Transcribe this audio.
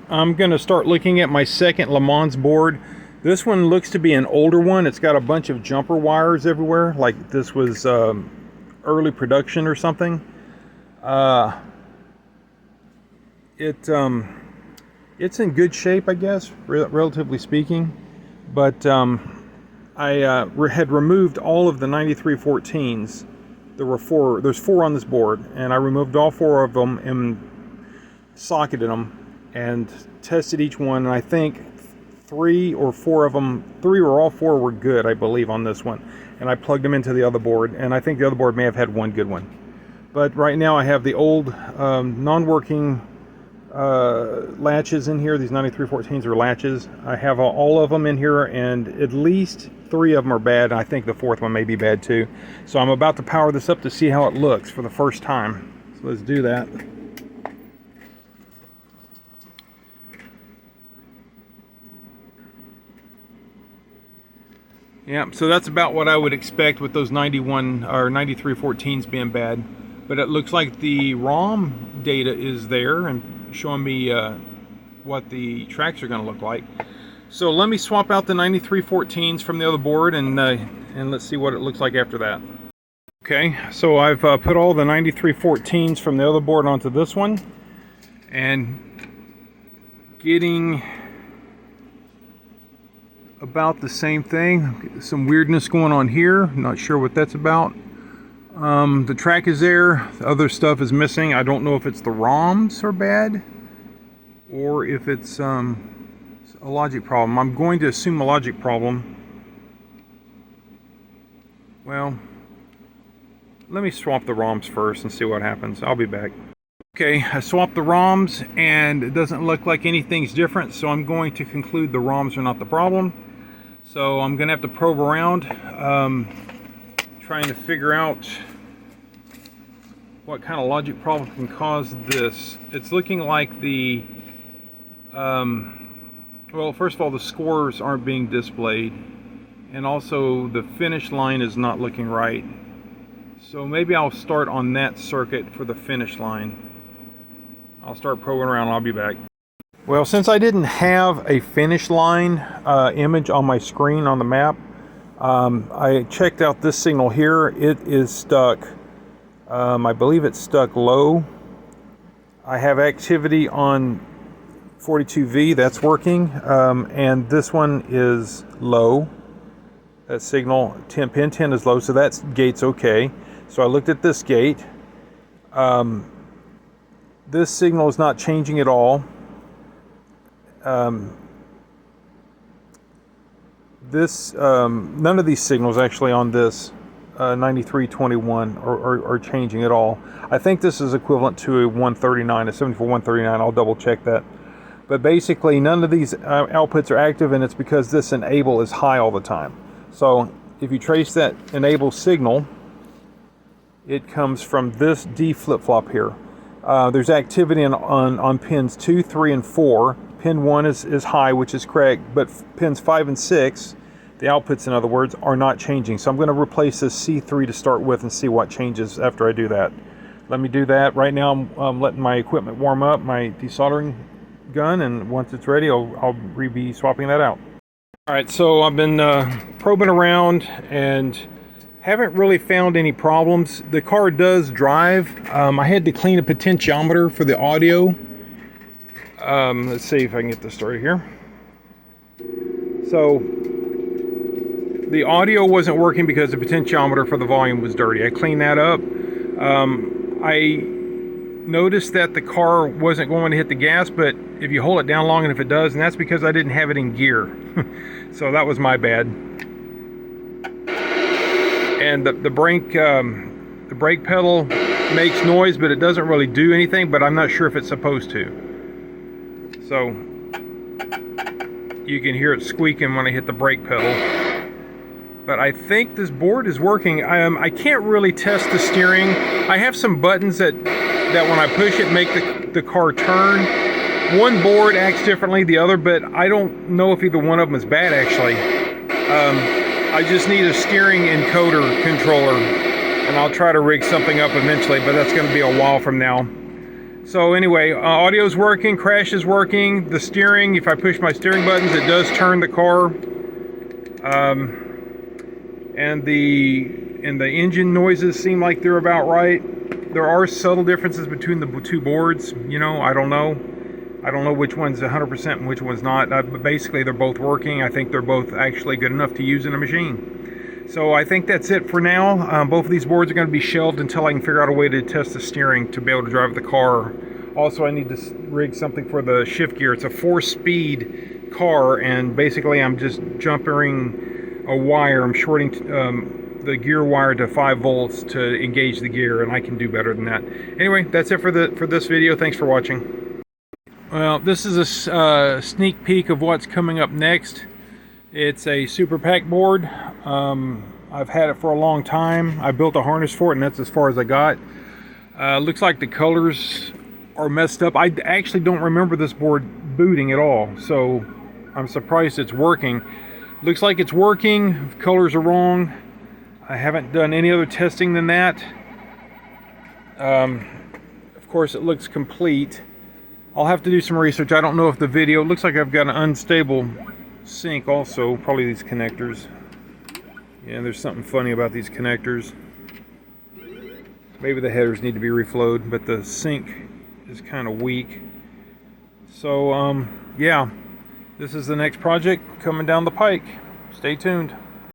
I'm going to start looking at my second Lemans board. This one looks to be an older one. It's got a bunch of jumper wires everywhere, like this was early production or something. It's in good shape, I guess, relatively speaking. But I had removed all of the 9314s. There's four on this board, and I removed all four of them and socketed them and tested each one, and I think three or all four were good, I believe, on this one. And I plugged them into the other board, and I think the other board may have had one good one. But right now I have the old non-working latches in here. These 9314s are latches. I have all of them in here, and at least three of them are bad, and I think the fourth one may be bad too. So I'm about to power this up to see how it looks for the first time. So let's do that. Yeah, so that's about what I would expect with those 91 or 9314s being bad. But it looks like the ROM data is there and showing me what the tracks are going to look like. So let me swap out the 9314s from the other board and let's see what it looks like after that. Okay, so I've put all the 9314s from the other board onto this one, and getting about the same thing. Some weirdness going on here. Not sure what that's about. The track is there. The other stuff is missing. I don't know if it's the ROMs are bad or if it's a logic problem. I'm going to assume a logic problem. Well, let me swap the ROMs first and see what happens. I'll be back. Okay, I swapped the ROMs and it doesn't look like anything's different, so I'm going to conclude the ROMs are not the problem. So I'm going to have to probe around, trying to figure out what kind of logic problem can cause this. It's looking like the, well, first of all, the scores aren't being displayed, and also the finish line is not looking right. So maybe I'll start on that circuit for the finish line. I'll start probing around and I'll be back. Well, since I didn't have a finish line image on my screen on the map, I checked out this signal here. It is stuck. I believe it's stuck low. I have activity on 42V, that's working, and this one is low. That signal, pin 10 is low, so that gate's okay. So I looked at this gate. This signal is not changing at all. None of these signals actually on this 9321 are changing at all. I think this is equivalent to a 139, a 74-139. I'll double check that. But basically none of these outputs are active, and it's because this enable is high all the time. So if you trace that enable signal, it comes from this D flip-flop here. There's activity on pins 2, 3, and 4. Pin 1 is high, which is correct, but pins 5 and 6, the outputs in other words, are not changing. So I'm going to replace this C3 to start with and see what changes after I do that. Let me do that. Right now I'm letting my equipment warm up, my desoldering gun, and once it's ready I'll be swapping that out. Alright, so I've been probing around and haven't really found any problems. The car does drive. I had to clean a potentiometer for the audio. Let's see if I can get this started here. So the audio wasn't working because the potentiometer for the volume was dirty. I cleaned that up. I noticed that the car wasn't going to hit the gas, but if you hold it down long enough it does, and that's because I didn't have it in gear. So that was my bad. And the brake pedal makes noise, but it doesn't really do anything, but I'm not sure if it's supposed to. So you can hear it squeaking when I hit the brake pedal. But I think this board is working. I can't really test the steering. I have some buttons that when I push it make the car turn. One board acts differently the other, but I don't know if either one of them is bad actually. I just need a steering encoder controller, and I'll try to rig something up eventually, but that's going to be a while from now. So anyway, audio's working, crash is working. The steering, if I push my steering buttons, it does turn the car. And the engine noises seem like they're about right. There are subtle differences between the two boards. You know, I don't know which one's 100% and which one's not. But basically, they're both working. I think they're both actually good enough to use in a machine. So I think that's it for now. Both of these boards are going to be shelved until I can figure out a way to test the steering to be able to drive the car. Also, I need to rig something for the shift gear. It's a 4-speed car, and basically I'm just jumpering a wire. I'm shorting the gear wire to 5 volts to engage the gear, and I can do better than that. Anyway, that's it for this video. Thanks for watching. Well, this is a sneak peek of what's coming up next. It's a super pack board. I've had it for a long time. I built a harness for it, and that's as far as I got. Looks like the colors are messed up. I actually don't remember this board booting at all, so I'm surprised it's working. Looks like it's working. Colors are wrong. I haven't done any other testing than that. Of course, it looks complete. I'll have to do some research. I don't know if the video, it looks like I've got an unstable sink also, probably these connectors. Yeah, there's something funny about these connectors. Maybe the headers need to be reflowed, but the sink is kind of weak. So, yeah, this is the next project coming down the pike. Stay tuned.